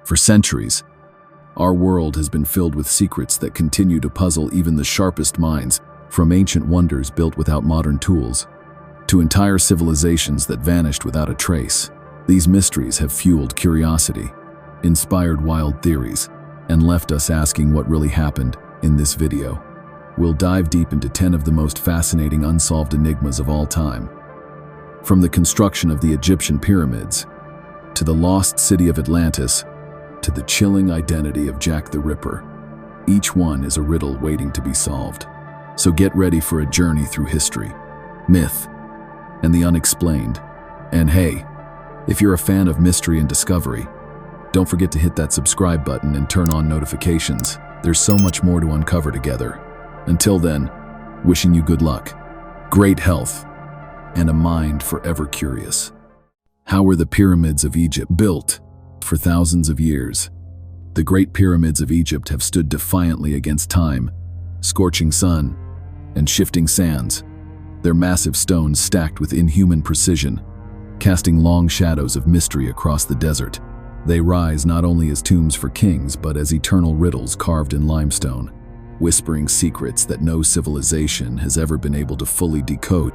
For centuries, our world has been filled with secrets that continue to puzzle even the sharpest minds, from ancient wonders built without modern tools to entire civilizations that vanished without a trace. These mysteries have fueled curiosity, inspired wild theories, and left us asking what really happened. In this video, we'll dive deep into 10 of the most fascinating unsolved enigmas of all time. From the construction of the Egyptian pyramids, to the lost city of Atlantis, to the chilling identity of Jack the Ripper, each one is a riddle waiting to be solved. So get ready for a journey through history, myth, and the unexplained. And hey, if you're a fan of mystery and discovery, don't forget to hit that subscribe button and turn on notifications. There's so much more to uncover together. Until then, wishing you good luck, great health, and a mind forever curious. How were the pyramids of Egypt built? For thousands of years, the Great Pyramids of Egypt have stood defiantly against time, scorching sun, and shifting sands. Their massive stones stacked with inhuman precision, casting long shadows of mystery across the desert. They rise not only as tombs for kings, but as eternal riddles carved in limestone, whispering secrets that no civilization has ever been able to fully decode.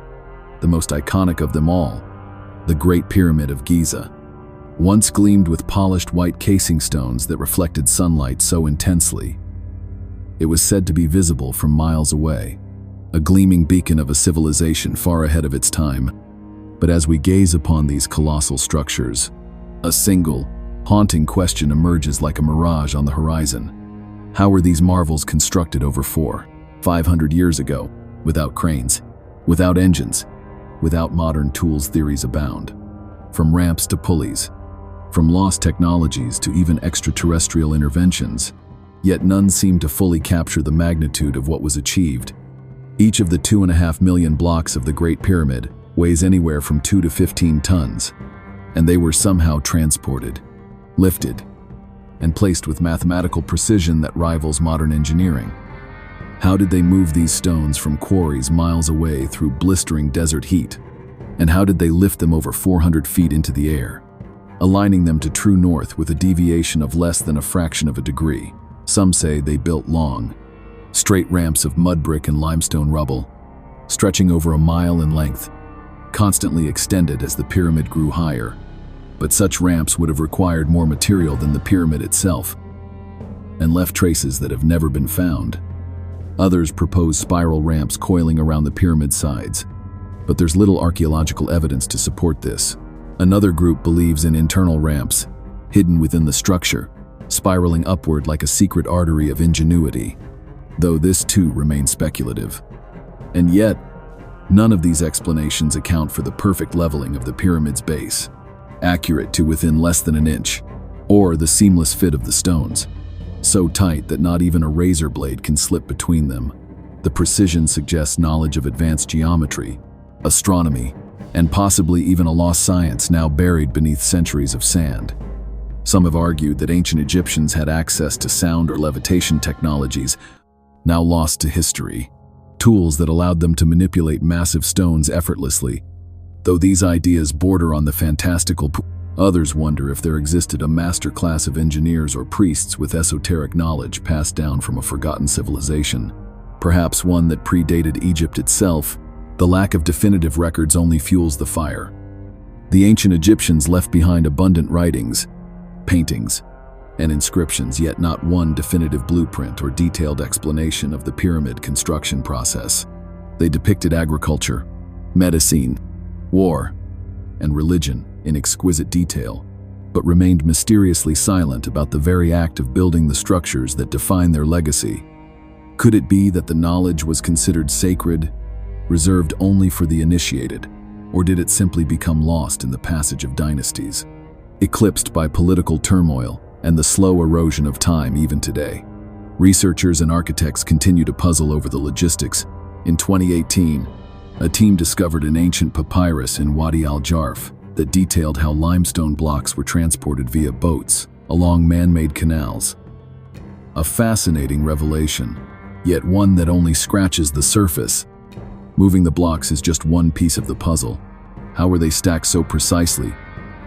The most iconic of them all, the Great Pyramid of Giza, once gleamed with polished white casing stones that reflected sunlight so intensely, it was said to be visible from miles away, a gleaming beacon of a civilization far ahead of its time. But as we gaze upon these colossal structures, a single, haunting question emerges like a mirage on the horizon. How were these marvels constructed over 500 years ago, without cranes, without engines, without modern tools? Theories abound. From ramps to pulleys, from lost technologies to even extraterrestrial interventions, yet none seem to fully capture the magnitude of what was achieved. Each of the 2.5 million blocks of the Great Pyramid weighs anywhere from 2 to 15 tons, and they were somehow transported, lifted, and placed with mathematical precision that rivals modern engineering. How did they move these stones from quarries miles away through blistering desert heat? And how did they lift them over 400 feet into the air, aligning them to true north with a deviation of less than a fraction of a degree? Some say they built long, straight ramps of mud brick and limestone rubble, stretching over a mile in length, constantly extended as the pyramid grew higher. But such ramps would have required more material than the pyramid itself, and left traces that have never been found. Others propose spiral ramps coiling around the pyramid sides, but there's little archaeological evidence to support this. Another group believes in internal ramps, hidden within the structure, spiraling upward like a secret artery of ingenuity, though this too remains speculative. And yet, none of these explanations account for the perfect leveling of the pyramid's base, accurate to within less than an inch, or the seamless fit of the stones, so tight that not even a razor blade can slip between them. The precision suggests knowledge of advanced geometry, astronomy, and possibly even a lost science now buried beneath centuries of sand. Some have argued that ancient Egyptians had access to sound or levitation technologies, now lost to history, tools that allowed them to manipulate massive stones effortlessly. Though these ideas border on the fantastical, others wonder if there existed a master class of engineers or priests with esoteric knowledge passed down from a forgotten civilization, perhaps one that predated Egypt itself. The lack of definitive records only fuels the fire. The ancient Egyptians left behind abundant writings, paintings, and inscriptions, yet not one definitive blueprint or detailed explanation of the pyramid construction process. They depicted agriculture, medicine, war, and religion in exquisite detail, but remained mysteriously silent about the very act of building the structures that define their legacy. Could it be that the knowledge was considered sacred, reserved only for the initiated, or did it simply become lost in the passage of dynasties, eclipsed by political turmoil and the slow erosion of time? Even today, researchers and architects continue to puzzle over the logistics. In 2018, a team discovered an ancient papyrus in Wadi al-Jarf that detailed how limestone blocks were transported via boats along man-made canals. A fascinating revelation, yet one that only scratches the surface. Moving the blocks is just one piece of the puzzle. How were they stacked so precisely,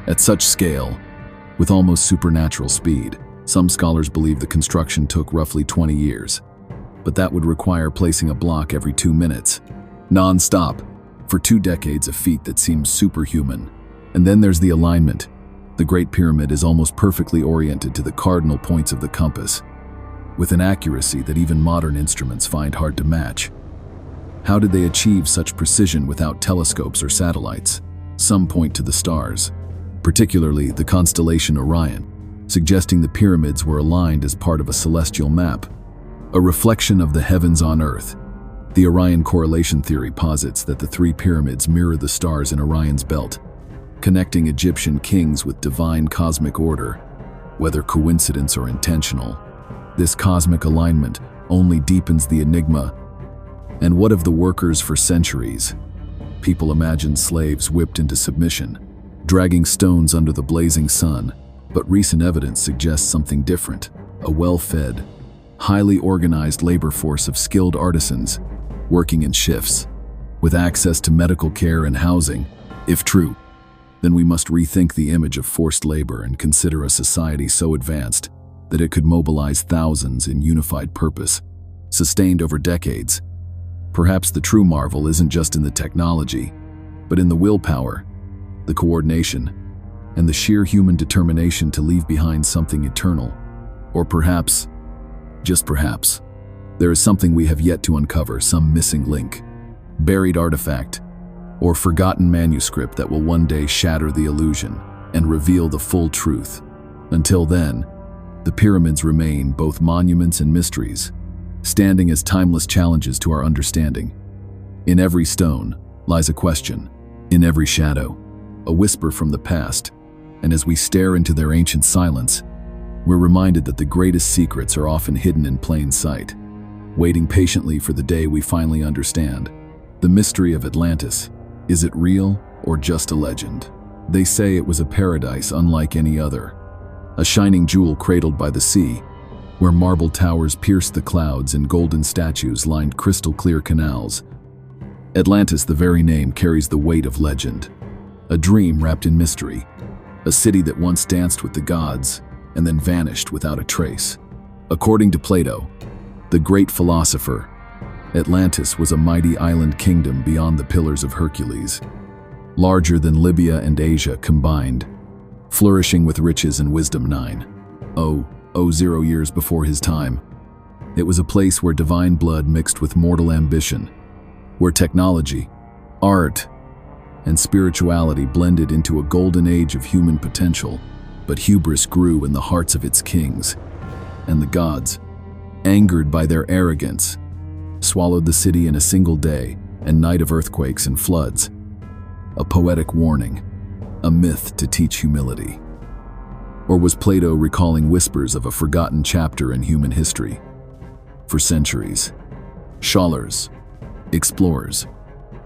at such scale, with almost supernatural speed. Some scholars believe the construction took roughly 20 years, but that would require placing a block every 2 minutes, non-stop, for 2 decades, a feat that seems superhuman. And then there's the alignment. The Great Pyramid is almost perfectly oriented to the cardinal points of the compass, with an accuracy that even modern instruments find hard to match. How did they achieve such precision without telescopes or satellites? Some point to the stars, particularly the constellation Orion, suggesting the pyramids were aligned as part of a celestial map, a reflection of the heavens on Earth. The Orion correlation theory posits that the 3 pyramids mirror the stars in Orion's belt, connecting Egyptian kings with divine cosmic order. Whether coincidence or intentional, this cosmic alignment only deepens the enigma. And what of the workers for centuries? People imagined slaves whipped into submission, dragging stones under the blazing sun, but recent evidence suggests something different. A well-fed, highly organized labor force of skilled artisans, working in shifts, with access to medical care and housing. If true, then we must rethink the image of forced labor and consider a society so advanced that it could mobilize thousands in unified purpose, sustained over decades. Perhaps the true marvel isn't just in the technology, but in the willpower, the coordination, and the sheer human determination to leave behind something eternal. Or perhaps, just perhaps, there is something we have yet to uncover, some missing link, buried artifact, or forgotten manuscript that will one day shatter the illusion and reveal the full truth. Until then, the pyramids remain both monuments and mysteries, standing as timeless challenges to our understanding. In every stone lies a question, in every shadow, a whisper from the past, and as we stare into their ancient silence, we're reminded that the greatest secrets are often hidden in plain sight, waiting patiently for the day we finally understand. The mystery of Atlantis. Is it real or just a legend? They say it was a paradise unlike any other, a shining jewel cradled by the sea, where marble towers pierced the clouds and golden statues lined crystal-clear canals. Atlantis, the very name, carries the weight of legend, a dream wrapped in mystery, a city that once danced with the gods and then vanished without a trace. According to Plato, the great philosopher, Atlantis was a mighty island kingdom beyond the Pillars of Hercules, larger than Libya and Asia combined, flourishing with riches and wisdom. 0 years before his time. It was a place where divine blood mixed with mortal ambition, where technology, art, and spirituality blended into a golden age of human potential. But hubris grew in the hearts of its kings, and the gods, angered by their arrogance, swallowed the city in a single day and night of earthquakes and floods. A poetic warning, a myth to teach humility. Or was Plato recalling whispers of a forgotten chapter in human history? For centuries, scholars, explorers,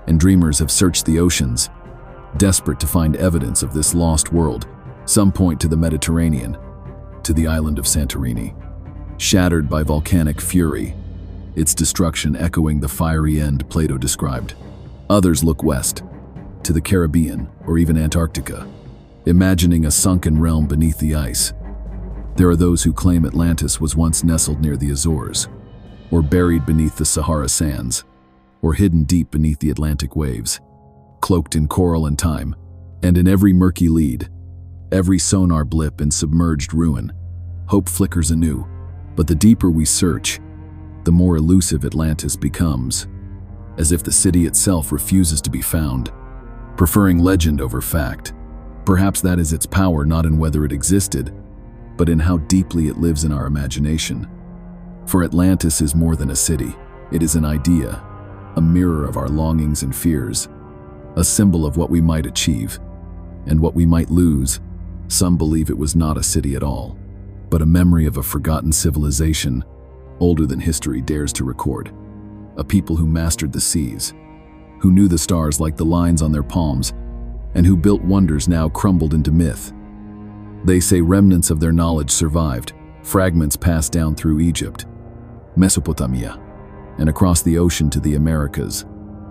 and dreamers have searched the oceans, desperate to find evidence of this lost world. Some point to the Mediterranean, to the island of Santorini, shattered by volcanic fury, its destruction echoing the fiery end Plato described. Others look west, to the Caribbean or even Antarctica, imagining a sunken realm beneath the ice. There are those who claim Atlantis was once nestled near the Azores, or buried beneath the Sahara sands, or hidden deep beneath the Atlantic waves, cloaked in coral and time. And in every murky lead, every sonar blip and submerged ruin, hope flickers anew. But the deeper we search, the more elusive Atlantis becomes, as if the city itself refuses to be found, preferring legend over fact. Perhaps that is its power, not in whether it existed, but in how deeply it lives in our imagination. For Atlantis is more than a city. It is an idea, a mirror of our longings and fears, a symbol of what we might achieve and what we might lose. Some believe it was not a city at all, but a memory of a forgotten civilization, older than history dares to record. A people who mastered the seas, who knew the stars like the lines on their palms, and who built wonders now crumbled into myth. They say remnants of their knowledge survived, fragments passed down through Egypt, Mesopotamia, and across the ocean to the Americas,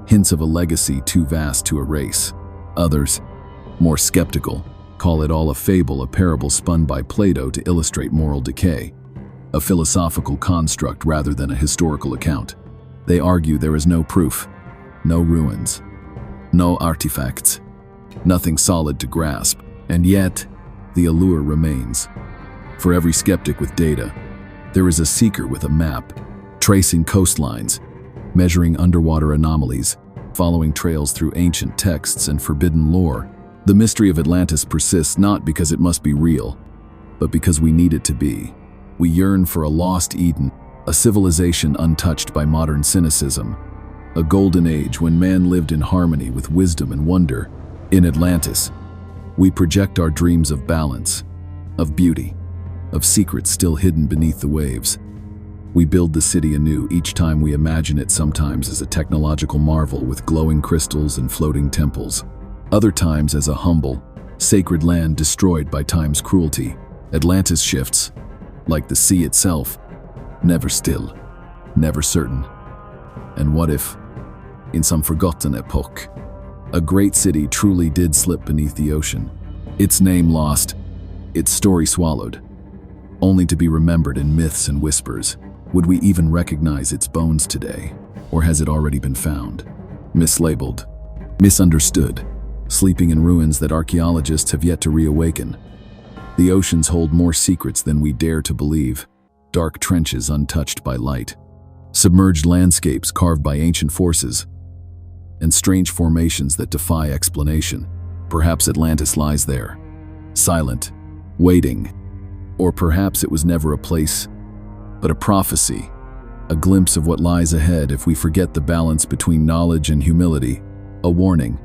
hints of a legacy too vast to erase. Others, more skeptical, call it all a fable, a parable spun by Plato to illustrate moral decay, a philosophical construct rather than a historical account. They argue there is no proof, no ruins, no artifacts, nothing solid to grasp, and yet the allure remains. For every skeptic with data, there is a seeker with a map, tracing coastlines, measuring underwater anomalies, following trails through ancient texts and forbidden lore. The mystery of Atlantis persists not because it must be real, but because we need it to be. We yearn for a lost Eden, a civilization untouched by modern cynicism, a golden age when man lived in harmony with wisdom and wonder. In Atlantis, we project our dreams of balance, of beauty, of secrets still hidden beneath the waves. We build the city anew each time we imagine it, sometimes as a technological marvel with glowing crystals and floating temples, other times as a humble, sacred land destroyed by time's cruelty. Atlantis shifts, like the sea itself, never still, never certain. And what if, in some forgotten epoch, a great city truly did slip beneath the ocean, its name lost, its story swallowed, only to be remembered in myths and whispers? Would we even recognize its bones today? Or has it already been found, mislabeled, misunderstood, sleeping in ruins that archaeologists have yet to reawaken? The oceans hold more secrets than we dare to believe. Dark trenches untouched by light, submerged landscapes carved by ancient forces, and strange formations that defy explanation. Perhaps Atlantis lies there, silent, waiting. Or perhaps it was never a place, but a prophecy, a glimpse of what lies ahead if we forget the balance between knowledge and humility, a warning,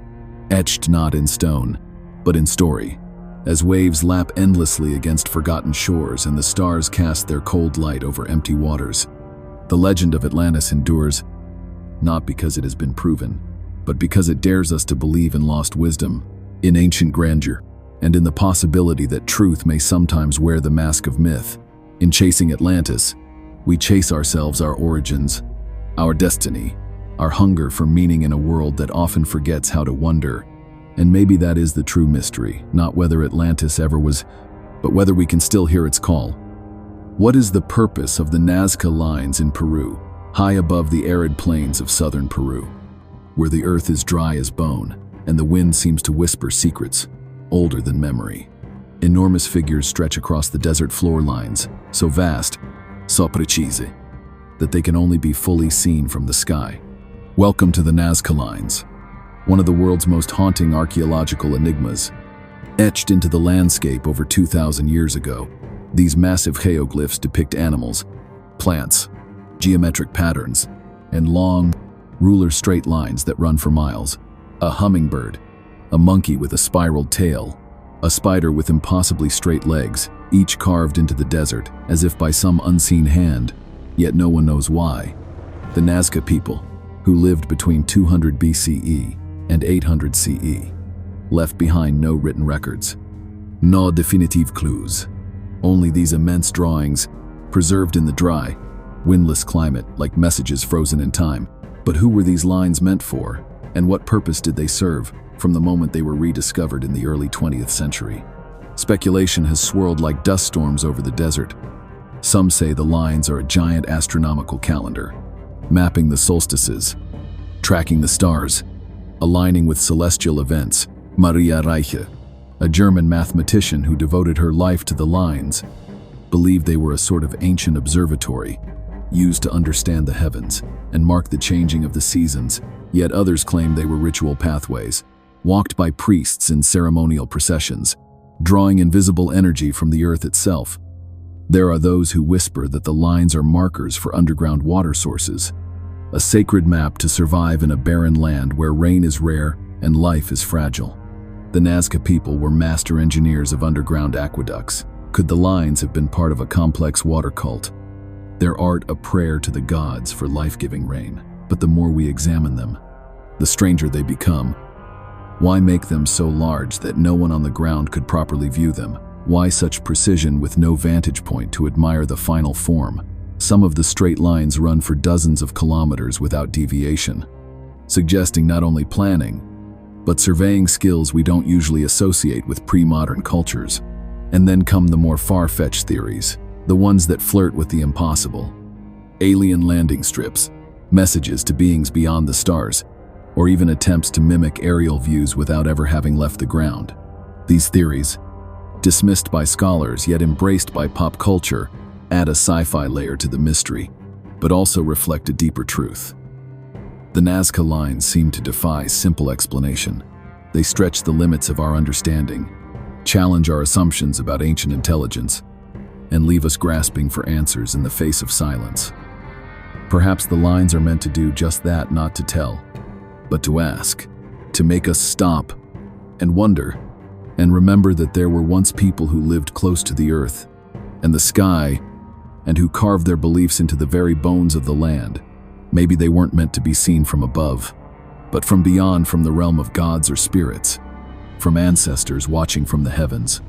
etched not in stone, but in story. As waves lap endlessly against forgotten shores and the stars cast their cold light over empty waters, the legend of Atlantis endures, not because it has been proven, but because it dares us to believe in lost wisdom, in ancient grandeur, and in the possibility that truth may sometimes wear the mask of myth. In chasing Atlantis, we chase ourselves, our origins, our destiny, our hunger for meaning in a world that often forgets how to wonder. And maybe that is the true mystery, not whether Atlantis ever was, but whether we can still hear its call. What is the purpose of the Nazca lines in Peru, high above the arid plains of southern Peru, where the earth is dry as bone and the wind seems to whisper secrets older than memory? Enormous figures stretch across the desert floor lines, so vast, so precise, that they can only be fully seen from the sky. Welcome to the Nazca lines, one of the world's most haunting archaeological enigmas. Etched into the landscape over 2,000 years ago, these massive geoglyphs depict animals, plants, geometric patterns, and long, ruler straight lines that run for miles. A hummingbird, a monkey with a spiraled tail, a spider with impossibly straight legs, each carved into the desert as if by some unseen hand, yet no one knows why. The Nazca people, who lived between 200 BCE and 800 CE, left behind no written records, no definitive clues, only these immense drawings, preserved in the dry, windless climate like messages frozen in time. But who were these lines meant for, and what purpose did they serve from the moment they were rediscovered in the early 20th century? Speculation has swirled like dust storms over the desert. Some say the lines are a giant astronomical calendar, mapping the solstices, tracking the stars, aligning with celestial events. Maria Reiche, a German mathematician who devoted her life to the lines, believed they were a sort of ancient observatory, used to understand the heavens and mark the changing of the seasons. Yet others claim they were ritual pathways, walked by priests in ceremonial processions, drawing invisible energy from the earth itself. There are those who whisper that the lines are markers for underground water sources, a sacred map to survive in a barren land where rain is rare and life is fragile. The Nazca people were master engineers of underground aqueducts. Could the lines have been part of a complex water cult, their art a prayer to the gods for life-giving rain? But the more we examine them, the stranger they become. Why make them so large that no one on the ground could properly view them? Why such precision with no vantage point to admire the final form? Some of the straight lines run for dozens of kilometers without deviation, suggesting not only planning, but surveying skills we don't usually associate with pre-modern cultures. And then come the more far-fetched theories, the ones that flirt with the impossible. Alien landing strips, messages to beings beyond the stars, or even attempts to mimic aerial views without ever having left the ground. These theories, dismissed by scholars yet embraced by pop culture, add a sci-fi layer to the mystery, but also reflect a deeper truth. The Nazca lines seem to defy simple explanation. They stretch the limits of our understanding, challenge our assumptions about ancient intelligence, and leave us grasping for answers in the face of silence. Perhaps the lines are meant to do just that, not to tell, but to ask, to make us stop and wonder, and remember that there were once people who lived close to the earth and the sky, and who carved their beliefs into the very bones of the land. Maybe they weren't meant to be seen from above, but from beyond, from the realm of gods or spirits, from ancestors watching from the heavens.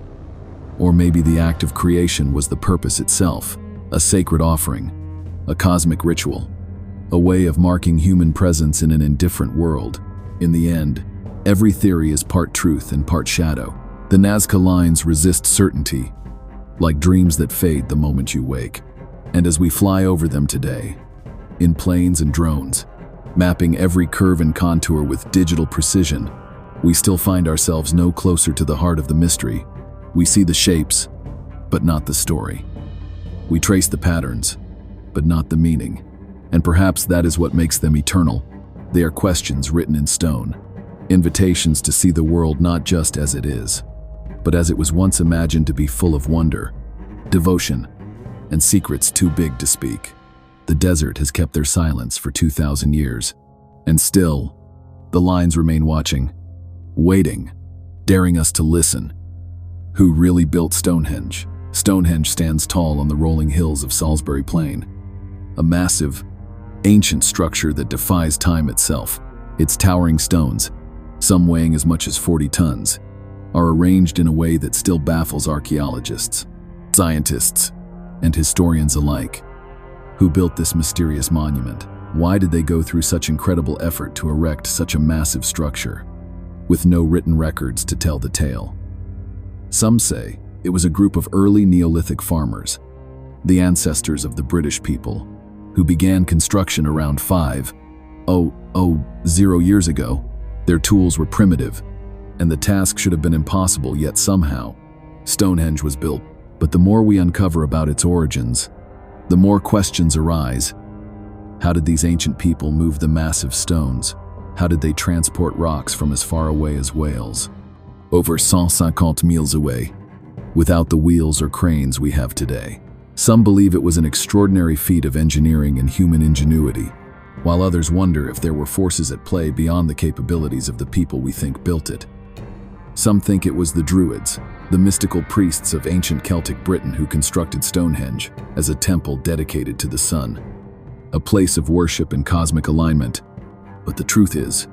Or maybe the act of creation was the purpose itself, a sacred offering, a cosmic ritual, a way of marking human presence in an indifferent world. In the end, every theory is part truth and part shadow. The Nazca lines resist certainty, like dreams that fade the moment you wake. And as we fly over them today, in planes and drones, mapping every curve and contour with digital precision, we still find ourselves no closer to the heart of the mystery. We see the shapes, but not the story. We trace the patterns, but not the meaning. And perhaps that is what makes them eternal. They are questions written in stone, invitations to see the world not just as it is, but as it was once imagined to be, full of wonder, devotion, and secrets too big to speak. The desert has kept their silence for 2,000 years, and still, the lines remain watching, waiting, daring us to listen. Who really built Stonehenge? Stonehenge stands tall on the rolling hills of Salisbury Plain, a massive, ancient structure that defies time itself. Its towering stones, some weighing as much as 40 tons, are arranged in a way that still baffles archaeologists, scientists, and historians alike. Who built this mysterious monument? Why did they go through such incredible effort to erect such a massive structure, with no written records to tell the tale? Some say it was a group of early Neolithic farmers, the ancestors of the British people, who began construction around 5,000 years ago. Their tools were primitive, and the task should have been impossible, yet somehow Stonehenge was built. But the more we uncover about its origins, the more questions arise. How did these ancient people move the massive stones? How did they transport rocks from as far away as Wales, over 150 miles away, without the wheels or cranes we have today? Some believe it was an extraordinary feat of engineering and human ingenuity, while others wonder if there were forces at play beyond the capabilities of the people we think built it. Some think it was the Druids, the mystical priests of ancient Celtic Britain, who constructed Stonehenge as a temple dedicated to the sun, a place of worship and cosmic alignment. But the truth is,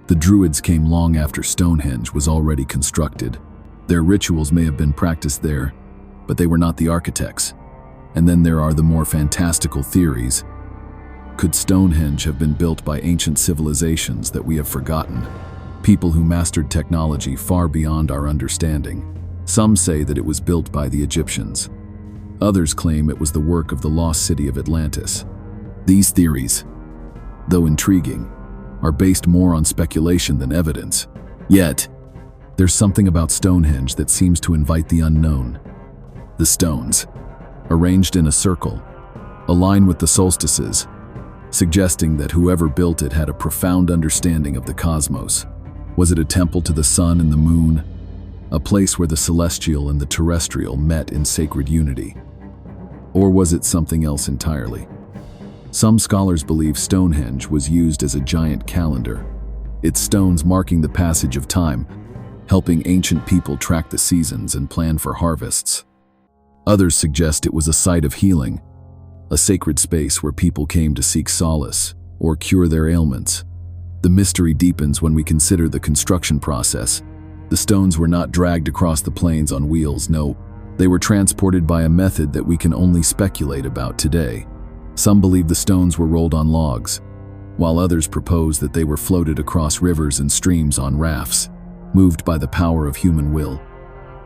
the Druids came long after Stonehenge was already constructed. Their rituals may have been practiced there, but they were not the architects. And then there are the more fantastical theories. Could Stonehenge have been built by ancient civilizations that we have forgotten? People who mastered technology far beyond our understanding. Some say that it was built by the Egyptians. Others claim it was the work of the lost city of Atlantis. These theories, though intriguing, are based more on speculation than evidence. Yet, there's something about Stonehenge that seems to invite the unknown. The stones, arranged in a circle, align with the solstices, suggesting that whoever built it had a profound understanding of the cosmos. Was it a temple to the sun and the moon? A place where the celestial and the terrestrial met in sacred unity? Or was it something else entirely? Some scholars believe Stonehenge was used as a giant calendar, its stones marking the passage of time, helping ancient people track the seasons and plan for harvests. Others suggest it was a site of healing, a sacred space where people came to seek solace or cure their ailments. The mystery deepens when we consider the construction process. The stones were not dragged across the plains on wheels, no, they were transported by a method that we can only speculate about today. Some believe the stones were rolled on logs, while others propose that they were floated across rivers and streams on rafts, moved by the power of human will.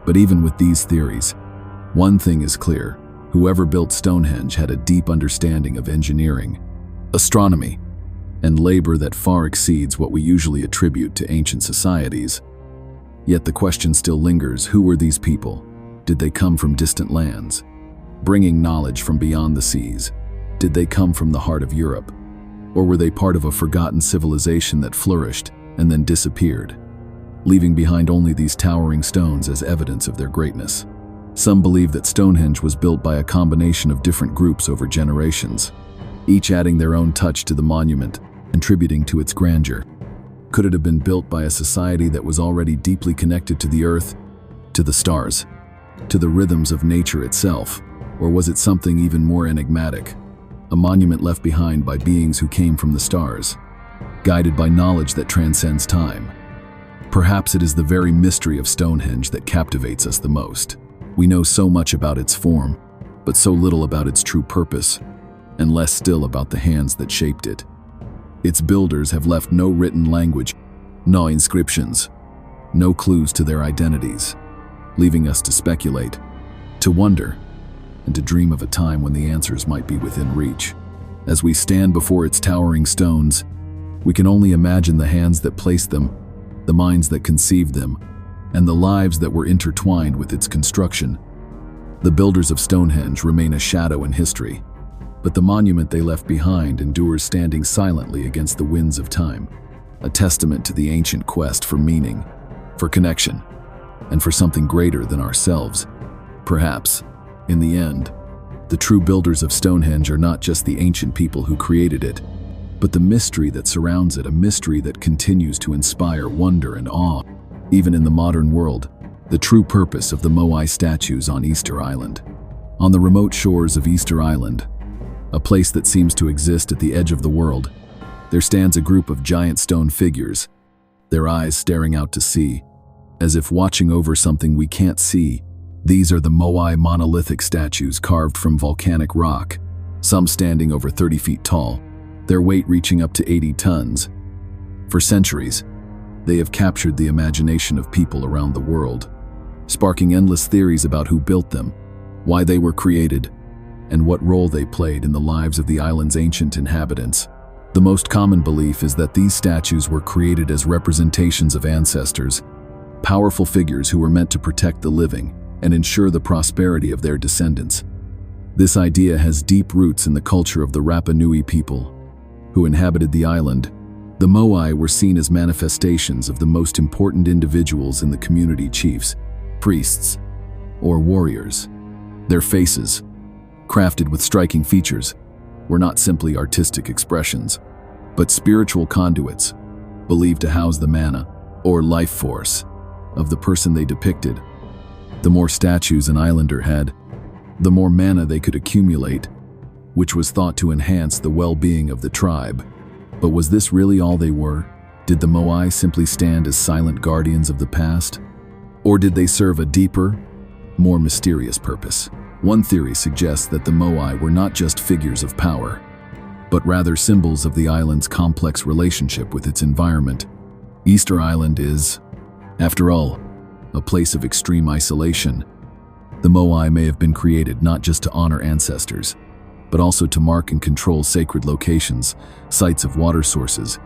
But even with these theories, one thing is clear: whoever built Stonehenge had a deep understanding of engineering, astronomy, and labor that far exceeds what we usually attribute to ancient societies. Yet the question still lingers: who were these people? Did they come from distant lands, bringing knowledge from beyond the seas? Did they come from the heart of Europe? Or were they part of a forgotten civilization that flourished and then disappeared, leaving behind only these towering stones as evidence of their greatness? Some believe that Stonehenge was built by a combination of different groups over generations, each adding their own touch to the monument, contributing to its grandeur. Could it have been built by a society that was already deeply connected to the earth, to the stars, to the rhythms of nature itself? Or was it something even more enigmatic, a monument left behind by beings who came from the stars, guided by knowledge that transcends time? Perhaps it is the very mystery of Stonehenge that captivates us the most. We know so much about its form, but so little about its true purpose, and less still about the hands that shaped it. Its builders have left no written language, no inscriptions, no clues to their identities, leaving us to speculate, to wonder, and to dream of a time when the answers might be within reach. As we stand before its towering stones, we can only imagine the hands that placed them, the minds that conceived them, and the lives that were intertwined with its construction. The builders of Stonehenge remain a shadow in history, but the monument they left behind endures, standing silently against the winds of time, a testament to the ancient quest for meaning, for connection, and for something greater than ourselves. Perhaps, in the end, the true builders of Stonehenge are not just the ancient people who created it, but the mystery that surrounds it, a mystery that continues to inspire wonder and awe. Even in the modern world, the true purpose of the Moai statues on Easter Island. On the remote shores of Easter Island, a place that seems to exist at the edge of the world, there stands a group of giant stone figures, their eyes staring out to sea, as if watching over something we can't see. These are the Moai monolithic statues carved from volcanic rock, some standing over 30 feet tall, their weight reaching up to 80 tons. For centuries, they have captured the imagination of people around the world, sparking endless theories about who built them, why they were created, and what role they played in the lives of the island's ancient inhabitants. The most common belief is that these statues were created as representations of ancestors, powerful figures who were meant to protect the living and ensure the prosperity of their descendants. This idea has deep roots in the culture of the Rapa Nui people, who inhabited the island. The Moai were seen as manifestations of the most important individuals in the community: chiefs, priests, or warriors. Their faces, crafted with striking features, were not simply artistic expressions, but spiritual conduits, believed to house the mana, or life force, of the person they depicted. The more statues an islander had, the more mana they could accumulate, which was thought to enhance the well-being of the tribe. But was this really all they were? Did the Moai simply stand as silent guardians of the past? Or did they serve a deeper, more mysterious purpose? One theory suggests that the Moai were not just figures of power, but rather symbols of the island's complex relationship with its environment. Easter Island is, after all, a place of extreme isolation. The Moai may have been created not just to honor ancestors, but also to mark and control sacred locations, sites of water sources,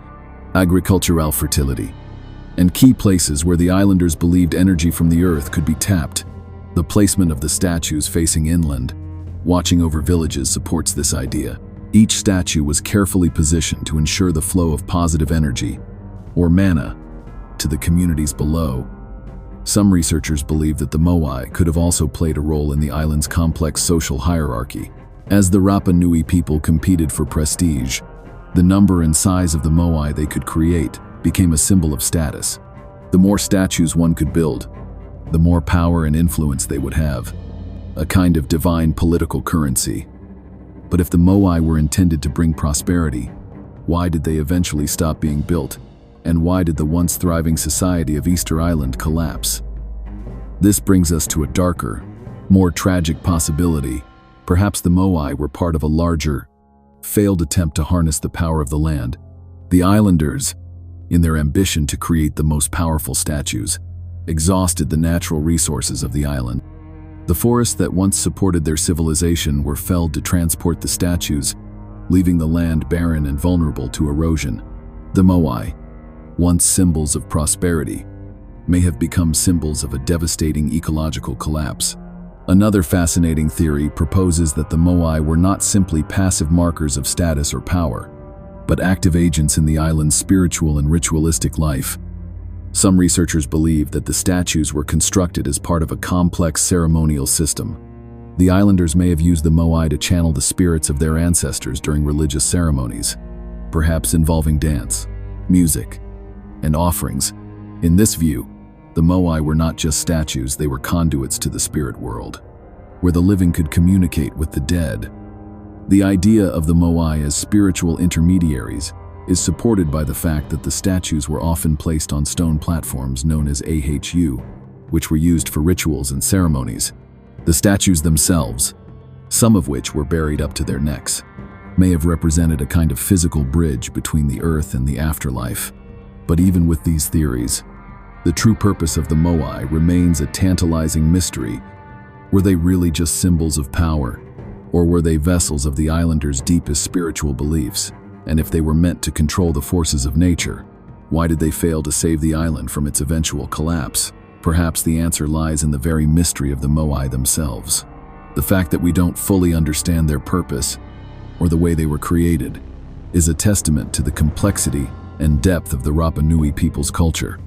agricultural fertility, and key places where the islanders believed energy from the earth could be tapped. The placement of the statues facing inland, watching over villages, supports this idea. Each statue was carefully positioned to ensure the flow of positive energy, or mana, to the communities below. Some researchers believe that the Moai could have also played a role in the island's complex social hierarchy. As the Rapa Nui people competed for prestige, the number and size of the Moai they could create became a symbol of status. The more statues one could build, the more power and influence they would have, a kind of divine political currency. But if the Moai were intended to bring prosperity, why did they eventually stop being built? And why did the once thriving society of Easter Island collapse? This brings us to a darker, more tragic possibility. Perhaps the Moai were part of a larger, failed attempt to harness the power of the land, The islanders, in their ambition to create the most powerful statues, exhausted the natural resources of the island. The forests that once supported their civilization were felled to transport the statues, leaving the land barren and vulnerable to erosion. The Moai, once symbols of prosperity, may have become symbols of a devastating ecological collapse. Another fascinating theory proposes that the Moai were not simply passive markers of status or power, but active agents in the island's spiritual and ritualistic life. Some researchers believe that the statues were constructed as part of a complex ceremonial system. The islanders may have used the Moai to channel the spirits of their ancestors during religious ceremonies, perhaps involving dance, music, and offerings. In this view, the Moai were not just statues, they were conduits to the spirit world, where the living could communicate with the dead. The idea of the Moai as spiritual intermediaries is supported by the fact that the statues were often placed on stone platforms known as Ahu, which were used for rituals and ceremonies. The statues themselves, some of which were buried up to their necks, may have represented a kind of physical bridge between the earth and the afterlife. But even with these theories, the true purpose of the Moai remains a tantalizing mystery. Were they really just symbols of power, or were they vessels of the islanders' deepest spiritual beliefs? And if they were meant to control the forces of nature, why did they fail to save the island from its eventual collapse? Perhaps the answer lies in the very mystery of the Moai themselves. The fact that we don't fully understand their purpose, or the way they were created, is a testament to the complexity and depth of the Rapa Nui people's culture.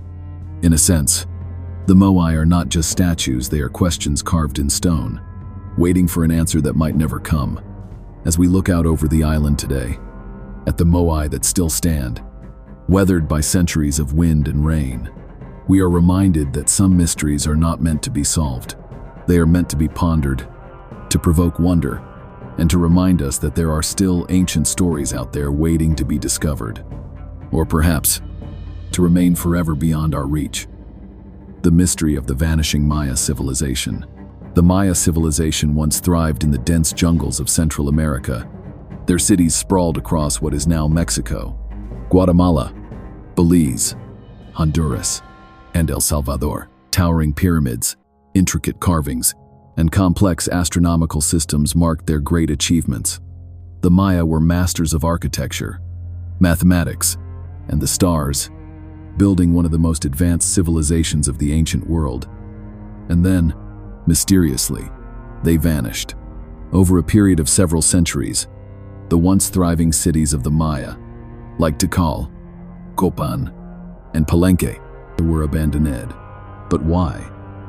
In a sense, the Moai are not just statues, they are questions carved in stone, waiting for an answer that might never come. As we look out over the island today, at the Moai that still stand, weathered by centuries of wind and rain, we are reminded that some mysteries are not meant to be solved. They are meant to be pondered, to provoke wonder, and to remind us that there are still ancient stories out there waiting to be discovered. Or perhaps, to remain forever beyond our reach. The mystery of the vanishing Maya civilization. The Maya civilization once thrived in the dense jungles of Central America. Their cities sprawled across what is now Mexico, Guatemala, Belize, Honduras, and El Salvador. Towering pyramids, intricate carvings, and complex astronomical systems marked their great achievements. The Maya were masters of architecture, mathematics, and the stars, building one of the most advanced civilizations of the ancient world. And then, mysteriously, they vanished. Over a period of several centuries, the once thriving cities of the Maya, like Tikal, Copan, and Palenque, were abandoned. But why?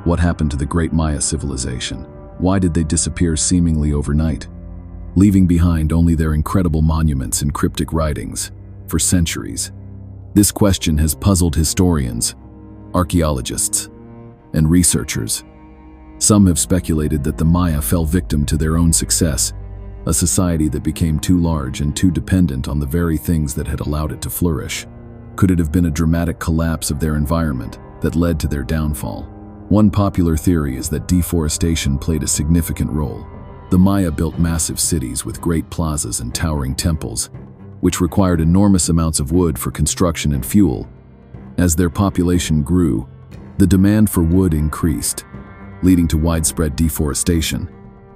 What happened to the great Maya civilization? Why did they disappear seemingly overnight, leaving behind only their incredible monuments and cryptic writings for centuries? This question has puzzled historians, archaeologists, and researchers. Some have speculated that the Maya fell victim to their own success, a society that became too large and too dependent on the very things that had allowed it to flourish. Could it have been a dramatic collapse of their environment that led to their downfall? One popular theory is that deforestation played a significant role. The Maya built massive cities with great plazas and towering temples, which required enormous amounts of wood for construction and fuel. As their population grew, the demand for wood increased, leading to widespread deforestation.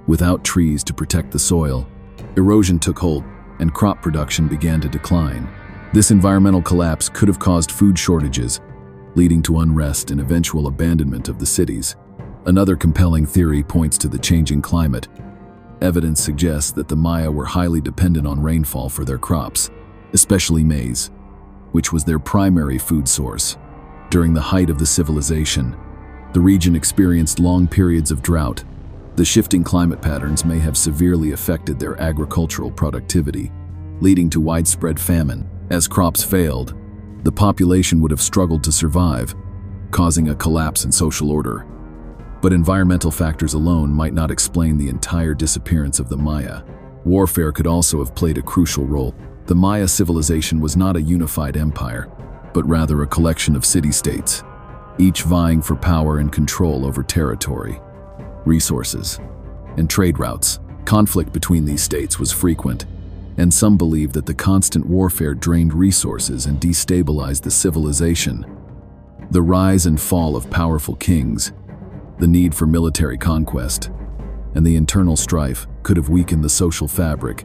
Without trees to protect the soil, erosion took hold and crop production began to decline. This environmental collapse could have caused food shortages, leading to unrest and eventual abandonment of the cities. Another compelling theory points to the changing climate. Evidence suggests that the Maya were highly dependent on rainfall for their crops, especially maize, which was their primary food source. During the height of the civilization, the region experienced long periods of drought. The shifting climate patterns may have severely affected their agricultural productivity, leading to widespread famine. As crops failed, the population would have struggled to survive, causing a collapse in social order. But environmental factors alone might not explain the entire disappearance of the Maya. Warfare could also have played a crucial role. The Maya civilization was not a unified empire, but rather a collection of city-states, each vying for power and control over territory, resources, and trade routes. Conflict between these states was frequent, and some believe that the constant warfare drained resources and destabilized the civilization. The rise and fall of powerful kings, the need for military conquest, and the internal strife could have weakened the social fabric,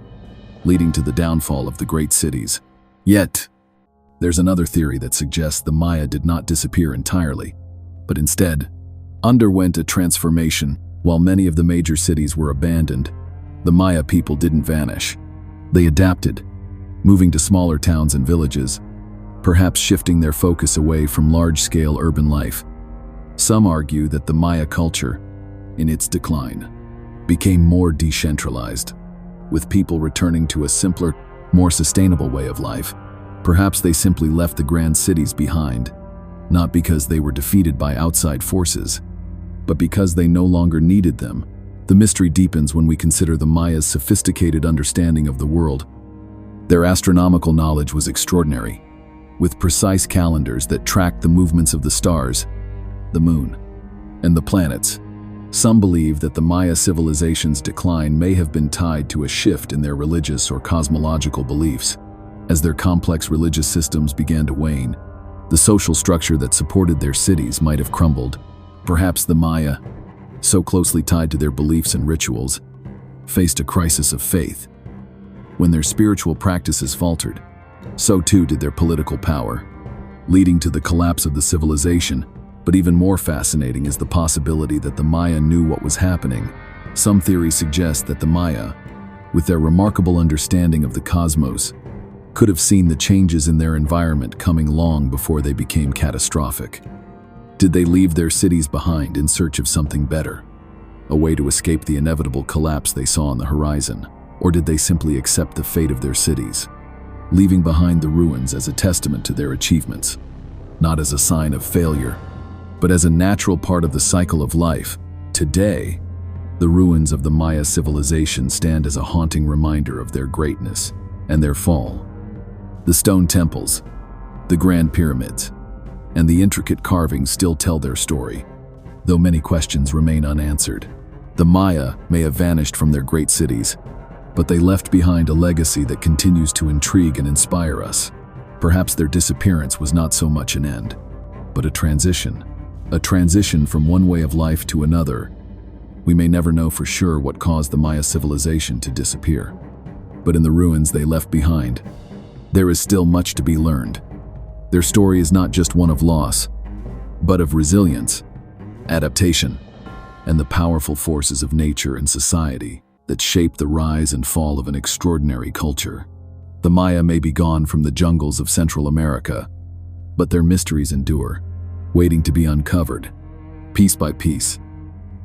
leading to the downfall of the great cities. Yet, there's another theory that suggests the Maya did not disappear entirely, but instead underwent a transformation. While many of the major cities were abandoned, the Maya people didn't vanish. They adapted, moving to smaller towns and villages, perhaps shifting their focus away from large-scale urban life. Some argue that the Maya culture, in its decline, became more decentralized, with people returning to a simpler, more sustainable way of life. Perhaps they simply left the grand cities behind, not because they were defeated by outside forces, but because they no longer needed them. The mystery deepens when we consider the Maya's sophisticated understanding of the world. Their astronomical knowledge was extraordinary, with precise calendars that tracked the movements of the stars, the moon, and the planets. Some believe that the Maya civilization's decline may have been tied to a shift in their religious or cosmological beliefs. As their complex religious systems began to wane, the social structure that supported their cities might have crumbled. Perhaps the Maya, so closely tied to their beliefs and rituals, faced a crisis of faith. When their spiritual practices faltered, so too did their political power, leading to the collapse of the civilization. But even more fascinating is the possibility that the Maya knew what was happening. Some theories suggest that the Maya, with their remarkable understanding of the cosmos, could have seen the changes in their environment coming long before they became catastrophic. Did they leave their cities behind in search of something better, a way to escape the inevitable collapse they saw on the horizon? Or did they simply accept the fate of their cities, leaving behind the ruins as a testament to their achievements, not as a sign of failure, but as a natural part of the cycle of life? Today, the ruins of the Maya civilization stand as a haunting reminder of their greatness and their fall. The stone temples, the grand pyramids, and the intricate carvings still tell their story, though many questions remain unanswered. The Maya may have vanished from their great cities, but they left behind a legacy that continues to intrigue and inspire us. Perhaps their disappearance was not so much an end, but a transition from one way of life to another. We may never know for sure what caused the Maya civilization to disappear, but in the ruins they left behind, there is still much to be learned. Their story is not just one of loss, but of resilience, adaptation, and the powerful forces of nature and society that shape the rise and fall of an extraordinary culture. The Maya may be gone from the jungles of Central America, but their mysteries endure, waiting to be uncovered, piece by piece,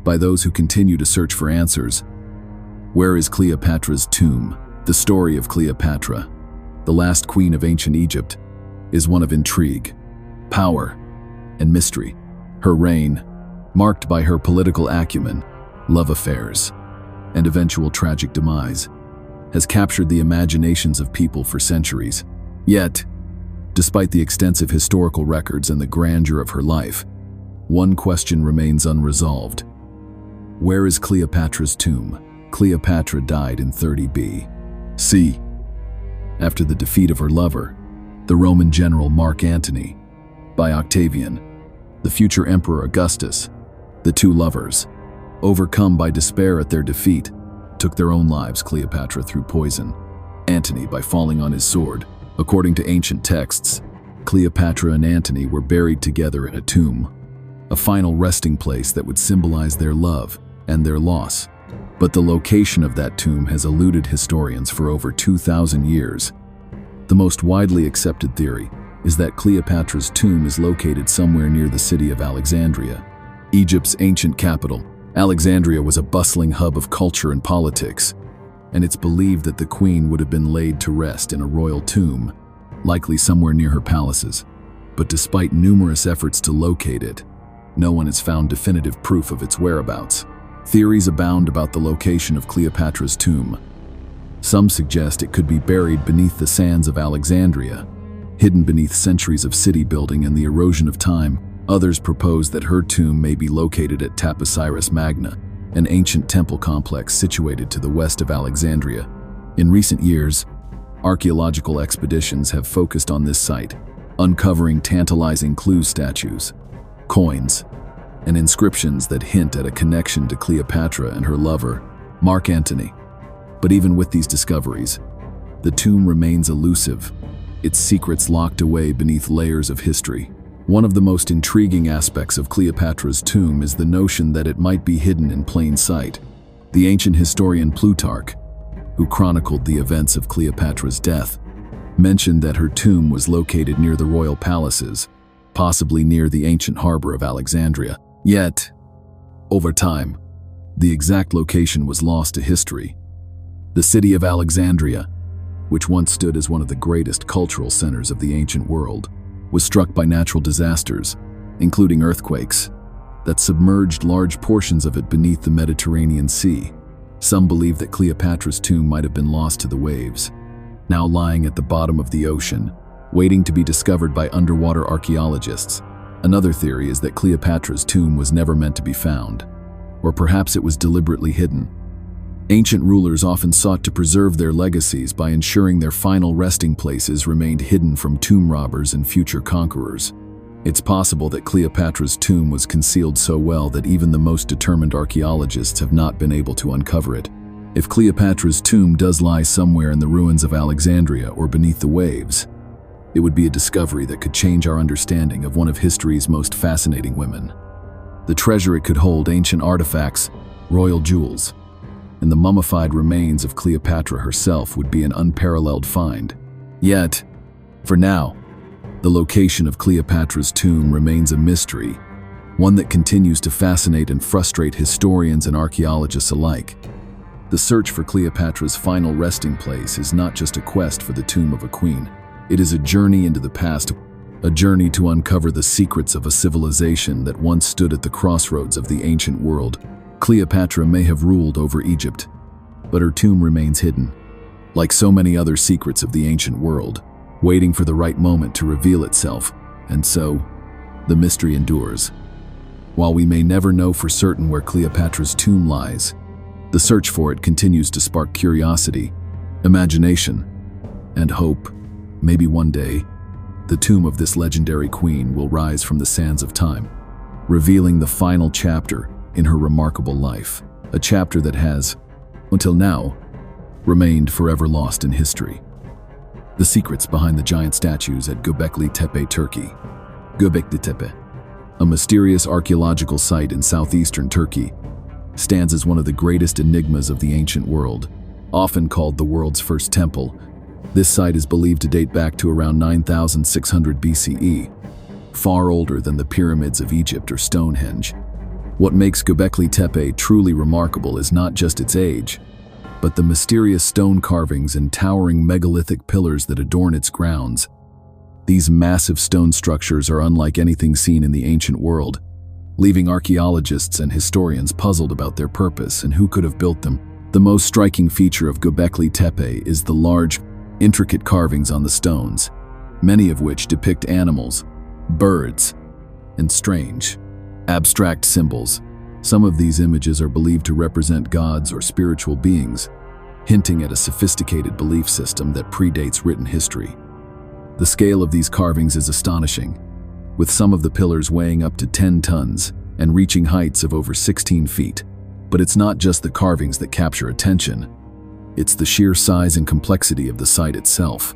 by those who continue to search for answers. Where is Cleopatra's tomb? The story of Cleopatra, the last queen of ancient Egypt, is one of intrigue, power, and mystery. Her reign, marked by her political acumen, love affairs, and eventual tragic demise, has captured the imaginations of people for centuries. Yet, despite the extensive historical records and the grandeur of her life, one question remains unresolved. Where is Cleopatra's tomb? Cleopatra died in 30 B.C. after the defeat of her lover, the Roman general Mark Antony, by Octavian, the future Emperor Augustus. The two lovers, overcome by despair at their defeat, took their own lives. Cleopatra through poison, Antony by falling on his sword. According to ancient texts, Cleopatra and Antony were buried together in a tomb, a final resting place that would symbolize their love and their loss. But the location of that tomb has eluded historians for over 2,000 years. The most widely accepted theory is that Cleopatra's tomb is located somewhere near the city of Alexandria, Egypt's ancient capital. Alexandria was a bustling hub of culture and politics, and it's believed that the queen would have been laid to rest in a royal tomb, likely somewhere near her palaces. But despite numerous efforts to locate it, no one has found definitive proof of its whereabouts. Theories abound about the location of Cleopatra's tomb. Some suggest it could be buried beneath the sands of Alexandria, hidden beneath centuries of city building and the erosion of time. Others propose that her tomb may be located at Tepe Magna, an ancient temple complex situated to the west of Alexandria. In recent years, Archaeological expeditions have focused on this site, uncovering tantalizing clue statues, coins, and inscriptions that hint at a connection to Cleopatra and her lover, Mark Antony. But even with these discoveries, the tomb remains elusive, its secrets locked away beneath layers of history. One of the most intriguing aspects of Cleopatra's tomb is the notion that it might be hidden in plain sight. The ancient historian Plutarch, who chronicled the events of Cleopatra's death, mentioned that her tomb was located near the royal palaces, possibly near the ancient harbor of Alexandria. Yet, over time, the exact location was lost to history. The city of Alexandria, which once stood as one of the greatest cultural centers of the ancient world, was struck by natural disasters, including earthquakes, that submerged large portions of it beneath the Mediterranean Sea. Some believe that Cleopatra's tomb might have been lost to the waves, now lying at the bottom of the ocean, waiting to be discovered by underwater archaeologists. Another theory is that Cleopatra's tomb was never meant to be found, or perhaps it was deliberately hidden. Ancient rulers often sought to preserve their legacies by ensuring their final resting places remained hidden from tomb robbers and future conquerors. It's possible that Cleopatra's tomb was concealed so well that even the most determined archaeologists have not been able to uncover it. If Cleopatra's tomb does lie somewhere in the ruins of Alexandria or beneath the waves, it would be a discovery that could change our understanding of one of history's most fascinating women. The treasure it could hold: ancient artifacts, royal jewels, and the mummified remains of Cleopatra herself would be an unparalleled find. Yet, for now, the location of Cleopatra's tomb remains a mystery, one that continues to fascinate and frustrate historians and archaeologists alike. The search for Cleopatra's final resting place is not just a quest for the tomb of a queen. It is a journey into the past, a journey to uncover the secrets of a civilization that once stood at the crossroads of the ancient world. Cleopatra may have ruled over Egypt, but her tomb remains hidden, like so many other secrets of the ancient world, waiting for the right moment to reveal itself. And so, the mystery endures. While we may never know for certain where Cleopatra's tomb lies, the search for it continues to spark curiosity, imagination, and hope. Maybe one day, the tomb of this legendary queen will rise from the sands of time, revealing the final chapter in her remarkable life, a chapter that has, until now, remained forever lost in history. The secrets behind the giant statues at Göbekli Tepe, Turkey. Göbekli Tepe, a mysterious archaeological site in southeastern Turkey, stands as one of the greatest enigmas of the ancient world. Often called the world's first temple, this site is believed to date back to around 9,600 BCE, far older than the pyramids of Egypt or Stonehenge. What makes Göbekli Tepe truly remarkable is not just its age, but the mysterious stone carvings and towering megalithic pillars that adorn its grounds. These massive stone structures are unlike anything seen in the ancient world, leaving archaeologists and historians puzzled about their purpose and who could have built them. The most striking feature of Göbekli Tepe is the large, intricate carvings on the stones, many of which depict animals, birds, and strange, abstract symbols. Some of these images are believed to represent gods or spiritual beings, hinting at a sophisticated belief system that predates written history. The scale of these carvings is astonishing, with some of the pillars weighing up to 10 tons and reaching heights of over 16 feet. But it's not just the carvings that capture attention. It's the sheer size and complexity of the site itself.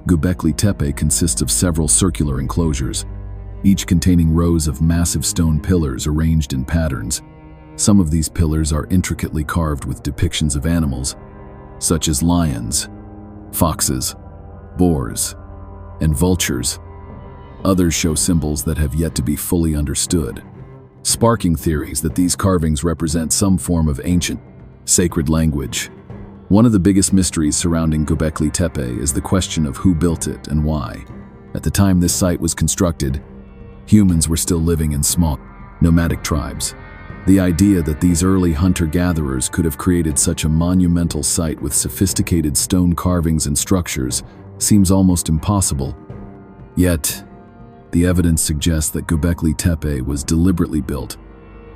Göbekli Tepe consists of several circular enclosures, each containing rows of massive stone pillars arranged in patterns. Some of these pillars are intricately carved with depictions of animals, such as lions, foxes, boars, and vultures. Others show symbols that have yet to be fully understood, sparking theories that these carvings represent some form of ancient, sacred language. One of the biggest mysteries surrounding Göbekli Tepe is the question of who built it and why. At the time this site was constructed, humans were still living in small, nomadic tribes. The idea that these early hunter-gatherers could have created such a monumental site with sophisticated stone carvings and structures seems almost impossible. Yet, the evidence suggests that Göbekli Tepe was deliberately built,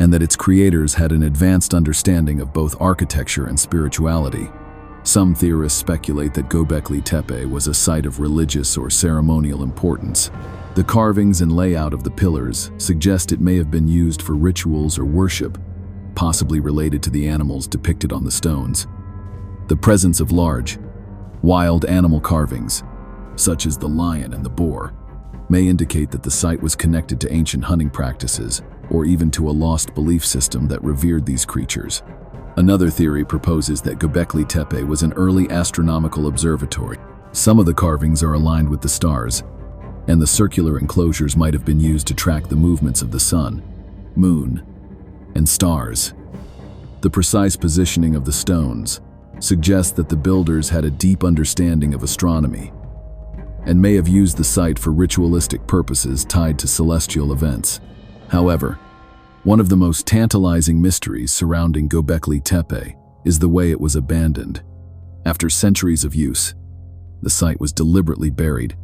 and that its creators had an advanced understanding of both architecture and spirituality. Some theorists speculate that Göbekli Tepe was a site of religious or ceremonial importance. The carvings and layout of the pillars suggest it may have been used for rituals or worship, possibly related to the animals depicted on the stones. The presence of large, wild animal carvings, such as the lion and the boar, may indicate that the site was connected to ancient hunting practices or even to a lost belief system that revered these creatures. Another theory proposes that Göbekli Tepe was an early astronomical observatory. Some of the carvings are aligned with the stars, and the circular enclosures might have been used to track the movements of the sun, moon, and stars. The precise positioning of the stones suggests that the builders had a deep understanding of astronomy and may have used the site for ritualistic purposes tied to celestial events. However, one of the most tantalizing mysteries surrounding Göbekli Tepe is the way it was abandoned. After centuries of use, the site was deliberately buried,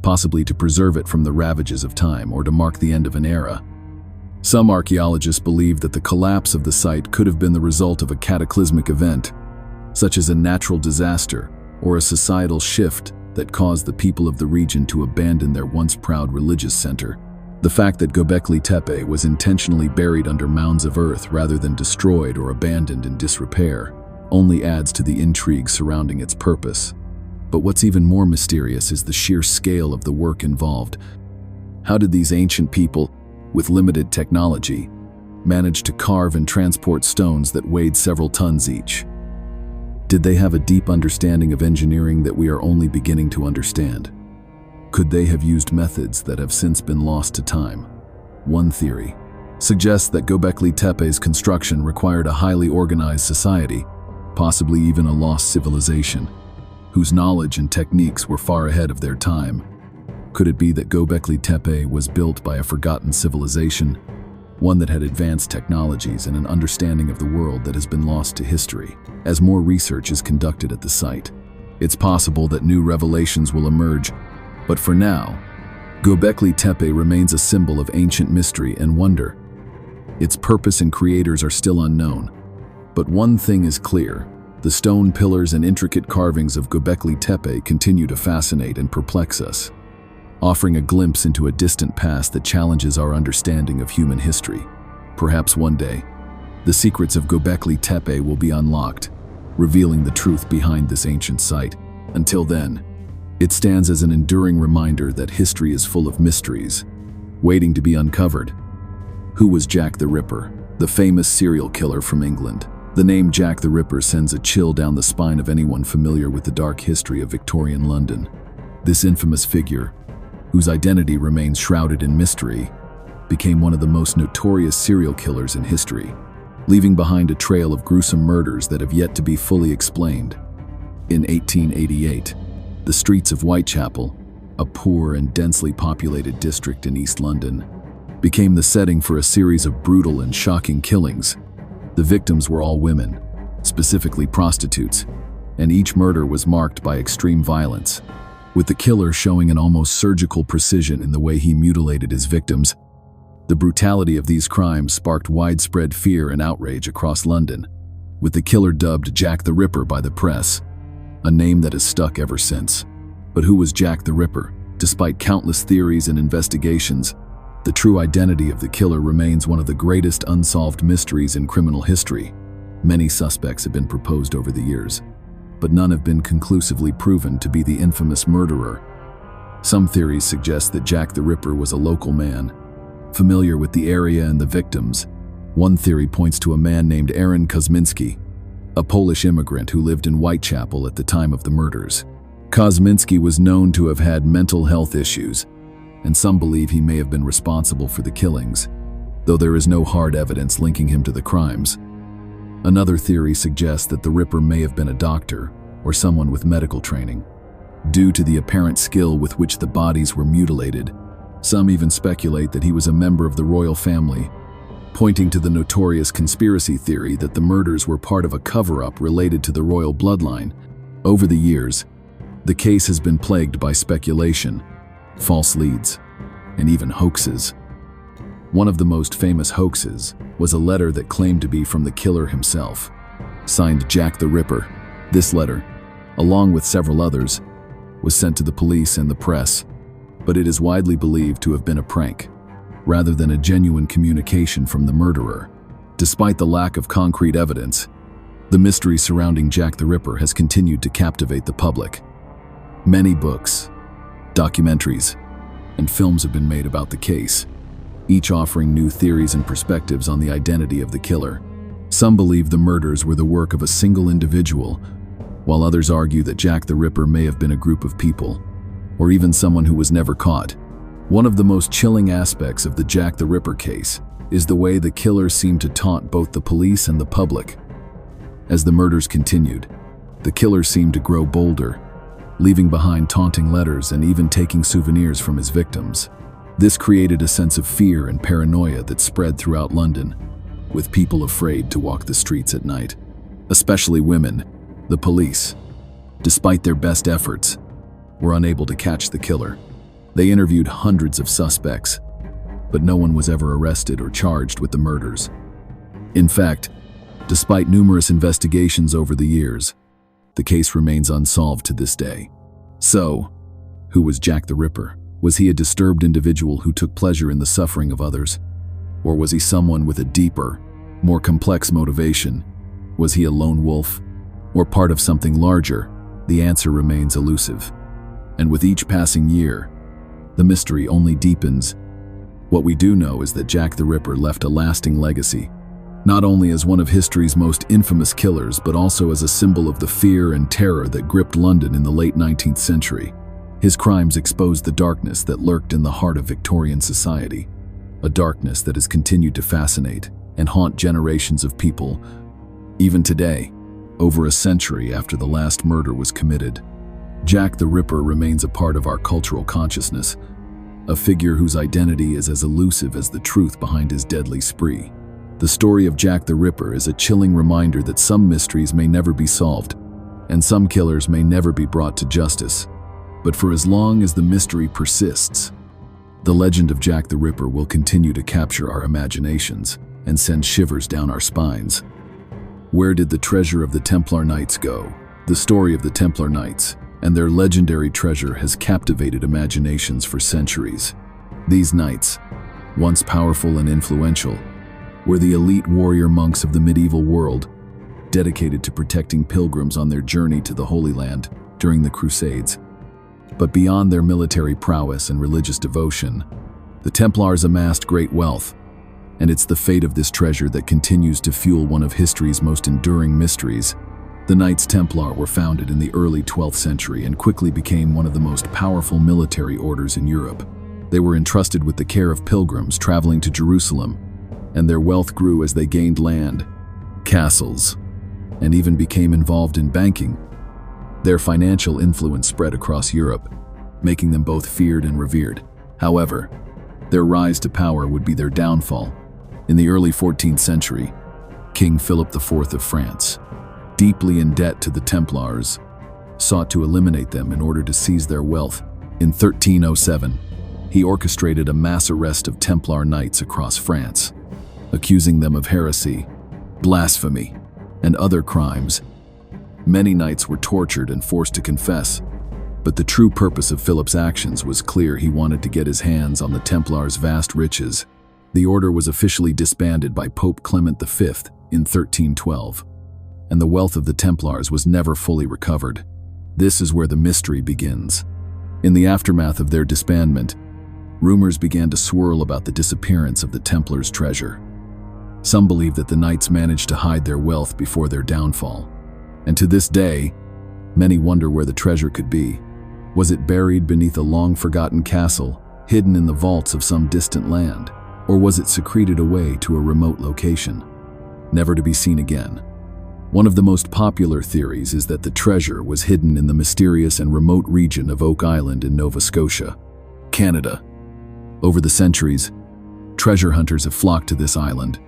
possibly to preserve it from the ravages of time or to mark the end of an era. Some archaeologists believe that the collapse of the site could have been the result of a cataclysmic event, such as a natural disaster or a societal shift that caused the people of the region to abandon their once proud religious center. The fact that Göbekli Tepe was intentionally buried under mounds of earth rather than destroyed or abandoned in disrepair only adds to the intrigue surrounding its purpose. But what's even more mysterious is the sheer scale of the work involved. How did these ancient people, with limited technology, manage to carve and transport stones that weighed several tons each? Did they have a deep understanding of engineering that we are only beginning to understand? Could they have used methods that have since been lost to time? One theory suggests that Göbekli Tepe's construction required a highly organized society, possibly even a lost civilization, whose knowledge and techniques were far ahead of their time. Could it be that Göbekli Tepe was built by a forgotten civilization, one that had advanced technologies and an understanding of the world that has been lost to history? As more research is conducted at the site, it's possible that new revelations will emerge. But for now, Göbekli Tepe remains a symbol of ancient mystery and wonder. Its purpose and creators are still unknown. But one thing is clear: the stone pillars and intricate carvings of Göbekli Tepe continue to fascinate and perplex us, offering a glimpse into a distant past that challenges our understanding of human history. Perhaps one day, the secrets of Göbekli Tepe will be unlocked, revealing the truth behind this ancient site. Until then, it stands as an enduring reminder that history is full of mysteries, waiting to be uncovered. Who was Jack the Ripper, the famous serial killer from England? The name Jack the Ripper sends a chill down the spine of anyone familiar with the dark history of Victorian London. This infamous figure, whose identity remains shrouded in mystery, became one of the most notorious serial killers in history, leaving behind a trail of gruesome murders that have yet to be fully explained. In 1888, the streets of Whitechapel, a poor and densely populated district in East London, became the setting for a series of brutal and shocking killings. The victims were all women, specifically prostitutes, and each murder was marked by extreme violence, with the killer showing an almost surgical precision in the way he mutilated his victims. The brutality of these crimes sparked widespread fear and outrage across London, with the killer dubbed Jack the Ripper by the press, a name that has stuck ever since. But who was Jack the Ripper? Despite countless theories and investigations, the true identity of the killer remains one of the greatest unsolved mysteries in criminal history. Many suspects have been proposed over the years, but none have been conclusively proven to be the infamous murderer. Some theories suggest that Jack the Ripper was a local man, familiar with the area and the victims. One theory points to a man named Aaron Kosminski, a Polish immigrant who lived in Whitechapel at the time of the murders. Kosminski was known to have had mental health issues, and some believe he may have been responsible for the killings, though there is no hard evidence linking him to the crimes. Another theory suggests that the Ripper may have been a doctor or someone with medical training. Due to the apparent skill with which the bodies were mutilated, some even speculate that he was a member of the royal family, pointing to the notorious conspiracy theory that the murders were part of a cover-up related to the royal bloodline. Over the years, the case has been plagued by speculation, false leads, and even hoaxes. One of the most famous hoaxes was a letter that claimed to be from the killer himself, signed Jack the Ripper. This letter, along with several others, was sent to the police and the press, but it is widely believed to have been a prank, rather than a genuine communication from the murderer. Despite the lack of concrete evidence, the mystery surrounding Jack the Ripper has continued to captivate the public. Many books, documentaries, and films have been made about the case, each offering new theories and perspectives on the identity of the killer. Some believe the murders were the work of a single individual, while others argue that Jack the Ripper may have been a group of people, or even someone who was never caught. One of the most chilling aspects of the Jack the Ripper case is the way the killer seemed to taunt both the police and the public. As the murders continued, the killer seemed to grow bolder, leaving behind taunting letters and even taking souvenirs from his victims. This created a sense of fear and paranoia that spread throughout London, with people afraid to walk the streets at night, especially women. The police, despite their best efforts, were unable to catch the killer. They interviewed hundreds of suspects, but no one was ever arrested or charged with the murders. In fact, despite numerous investigations over the years, the case remains unsolved to this day. So, who was Jack the Ripper? Was he a disturbed individual who took pleasure in the suffering of others? Or was he someone with a deeper, more complex motivation? Was he a lone wolf, or part of something larger? The answer remains elusive. And with each passing year, the mystery only deepens. What we do know is that Jack the Ripper left a lasting legacy, not only as one of history's most infamous killers, but also as a symbol of the fear and terror that gripped London in the late 19th century. His crimes exposed the darkness that lurked in the heart of Victorian society, a darkness that has continued to fascinate and haunt generations of people. Even today, over a century after the last murder was committed, Jack the Ripper remains a part of our cultural consciousness, a figure whose identity is as elusive as the truth behind his deadly spree. The story of Jack the Ripper is a chilling reminder that some mysteries may never be solved, and some killers may never be brought to justice. But for as long as the mystery persists, the legend of Jack the Ripper will continue to capture our imaginations and send shivers down our spines. Where did the treasure of the Templar Knights go? The story of the Templar Knights and their legendary treasure has captivated imaginations for centuries. These knights, once powerful and influential, were the elite warrior monks of the medieval world, dedicated to protecting pilgrims on their journey to the Holy Land during the Crusades. But beyond their military prowess and religious devotion, the Templars amassed great wealth, and it's the fate of this treasure that continues to fuel one of history's most enduring mysteries. The Knights Templar were founded in the early 12th century and quickly became one of the most powerful military orders in Europe. They were entrusted with the care of pilgrims traveling to Jerusalem, and their wealth grew as they gained land, castles, and even became involved in banking. Their financial influence spread across Europe, making them both feared and revered. However, their rise to power would be their downfall. In the early 14th century, King Philip IV of France, deeply in debt to the Templars, sought to eliminate them in order to seize their wealth. In 1307, he orchestrated a mass arrest of Templar knights across France, accusing them of heresy, blasphemy, and other crimes. Many knights were tortured and forced to confess, but the true purpose of Philip's actions was clear. He wanted to get his hands on the Templars' vast riches. The order was officially disbanded by Pope Clement V in 1312, and the wealth of the Templars was never fully recovered. This is where the mystery begins. In the aftermath of their disbandment, rumors began to swirl about the disappearance of the Templars' treasure. Some believe that the knights managed to hide their wealth before their downfall, and to this day, many wonder where the treasure could be. Was it buried beneath a long-forgotten castle, hidden in the vaults of some distant land? Or was it secreted away to a remote location, never to be seen again? One of the most popular theories is that the treasure was hidden in the mysterious and remote region of Oak Island in Nova Scotia, Canada. Over the centuries, treasure hunters have flocked to this island,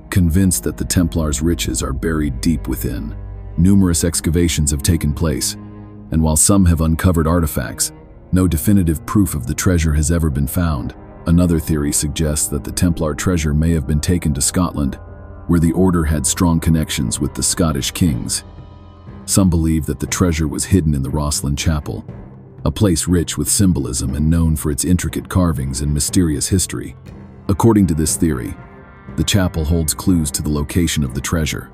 convinced that the Templars' riches are buried deep within. Numerous excavations have taken place, and while some have uncovered artifacts, no definitive proof of the treasure has ever been found. Another theory suggests that the Templar treasure may have been taken to Scotland, where the order had strong connections with the Scottish kings. Some believe that the treasure was hidden in the Rosslyn Chapel, a place rich with symbolism and known for its intricate carvings and mysterious history. According to this theory, the chapel holds clues to the location of the treasure.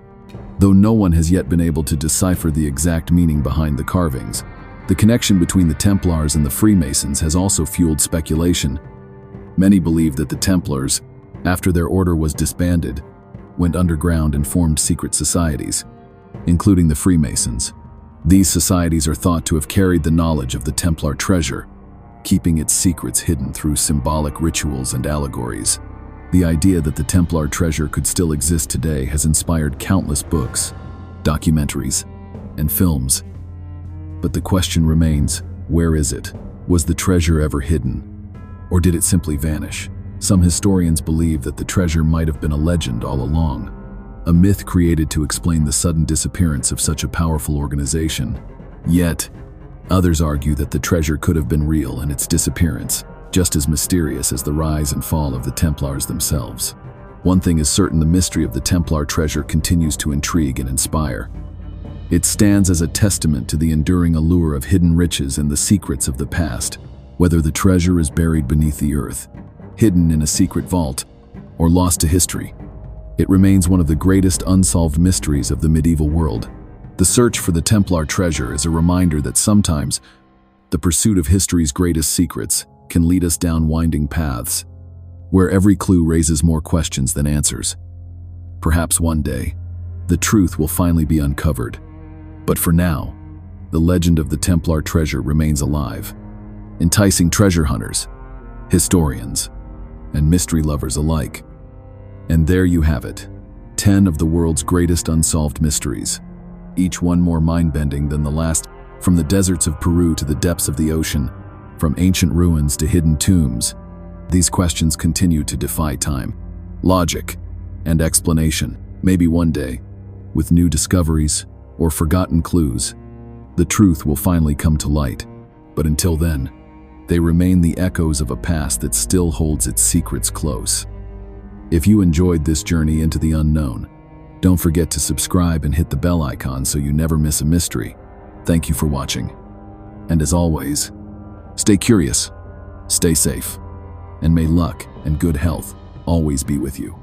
Though no one has yet been able to decipher the exact meaning behind the carvings, the connection between the Templars and the Freemasons has also fueled speculation. Many believe that the Templars, after their order was disbanded, went underground and formed secret societies, including the Freemasons. These societies are thought to have carried the knowledge of the Templar treasure, keeping its secrets hidden through symbolic rituals and allegories. The idea that the Templar treasure could still exist today has inspired countless books, documentaries, and films. But the question remains, where is it? Was the treasure ever hidden? Or did it simply vanish? Some historians believe that the treasure might have been a legend all along, a myth created to explain the sudden disappearance of such a powerful organization. Yet, others argue that the treasure could have been real and its disappearance just as mysterious as the rise and fall of the Templars themselves. One thing is certain: the mystery of the Templar treasure continues to intrigue and inspire. It stands as a testament to the enduring allure of hidden riches and the secrets of the past. Whether the treasure is buried beneath the earth, hidden in a secret vault, or lost to history, it remains one of the greatest unsolved mysteries of the medieval world. The search for the Templar treasure is a reminder that sometimes the pursuit of history's greatest secrets can lead us down winding paths, where every clue raises more questions than answers. Perhaps one day, the truth will finally be uncovered. But for now, the legend of the Templar treasure remains alive, enticing treasure hunters, historians, and mystery lovers alike. And there you have it, 10 of the world's greatest unsolved mysteries, each one more mind-bending than the last. From the deserts of Peru to the depths of the ocean, from ancient ruins to hidden tombs, these questions continue to defy time, logic, and explanation. Maybe one day, with new discoveries or forgotten clues, the truth will finally come to light. But until then, they remain the echoes of a past that still holds its secrets close. If you enjoyed this journey into the unknown, don't forget to subscribe and hit the bell icon so you never miss a mystery. Thank you for watching. And as always, stay curious, stay safe, and may luck and good health always be with you.